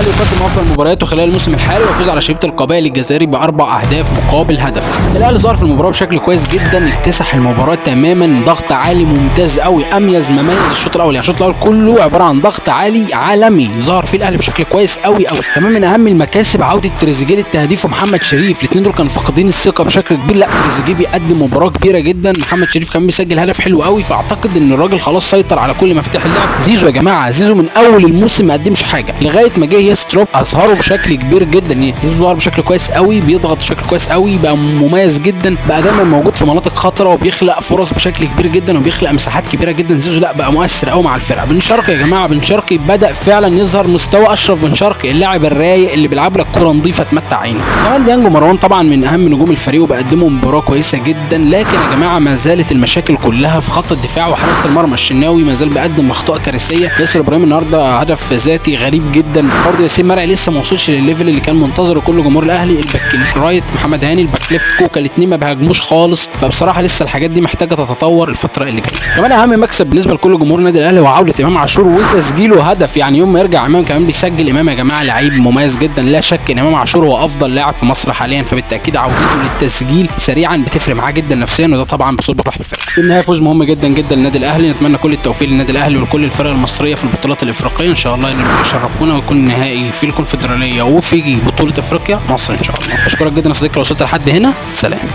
الاهلي يقدم افضل مبارياته خلال الموسم الحالي ويفوز على شبيبه القبائل الجزائري ب4 اهداف مقابل هدف. الاهلي ظهر في المباراه بشكل كويس جدا، اكتسح المباراه تماما، ضغط عالي ممتاز قوي، اميز مميز الشوط الاول. يعني الشوط الاول كله عباره عن ضغط عالي عالمي، ظهر فيه الاهلي بشكل كويس قوي قوي. كمان من اهم المكاسب عوده تريزيجيه للتهديف ومحمد شريف، الاثنين دول كانوا فاقدين الثقه بشكل كبير. لا تريزيجيه بيقدم مباراه كبيره جدا، محمد شريف كمان بيسجل هدف حلو قوي، فاعتقد ان الراجل خلاص سيطر على كل مفاتيح اللعب. زيزو يا جماعه، زيزو من اول الموسم ما قدمش حاجه لغايه ما جه يستروب اظهره بشكل كبير جدا. زيزو ظهر بشكل كويس قوي، بيضغط بشكل كويس قوي، بقى مميز جدا، بقى دايما موجود في مناطق خطره وبيخلق فرص بشكل كبير جدا وبيخلق مساحات كبيره جدا. زيزو لا بقى مؤثر قوي مع الفرقه. بن شرقي يا جماعه، بن شرقي بدا فعلا يظهر مستوى اشرف بن شرقي، اللاعب الرايق اللي بيلعب لك كوره نظيفه تمتع عينك. كمان ديانج مروان طبعا من اهم نجوم الفريق وبقدموا مباراه كويسه جدا، لكن يا جماعه ما زالت المشاكل كلها في خط الدفاع وحراسه المرمى. الشناوي ما زال بيقدم اخطاء كارثيه، ياسر ابراهيم النهارده هدف ذاتي غريب جدا، برضه ياسين مرعي لسه ما وصلش للليفل اللي كان منتظره كل جمهور الاهلي. الباك رايت محمد هاني، الباك ليفت كوكا، الاثنين ما بيهاجموش خالص، فبصراحه لسه الحاجات دي محتاجه تتطور الفتره اللي جايه. كمان اهم مكسب بالنسبه لكل جمهور النادي الاهلي هو عوده امام عاشور وتسجيله هدف. يعني يوم ما يرجع امام كمان بيسجل. امام يا جماعه لعيب مميز جدا، لا شك ان امام عاشور هو افضل لاعب في مصر حاليا، فبالتاكيد عودته للتسجيل سريعا بتفرق معاه جدا نفسيا، وده طبعا بصوب روح الفرقه. في النهايه فوز مهم جدا جدا للنادي الاهلي، نتمنى كل التوفيق للنادي الاهلي ولكل الفرق المصريه في البطولات الافريقيه، ان شاء الله يشرفونا ويكون نهائي في الكونفدراليه وفي بطوله افريقيا مصر ان شاء الله. بشكرك جدا يا صديقي لو وصلت لحد هنا، سلام.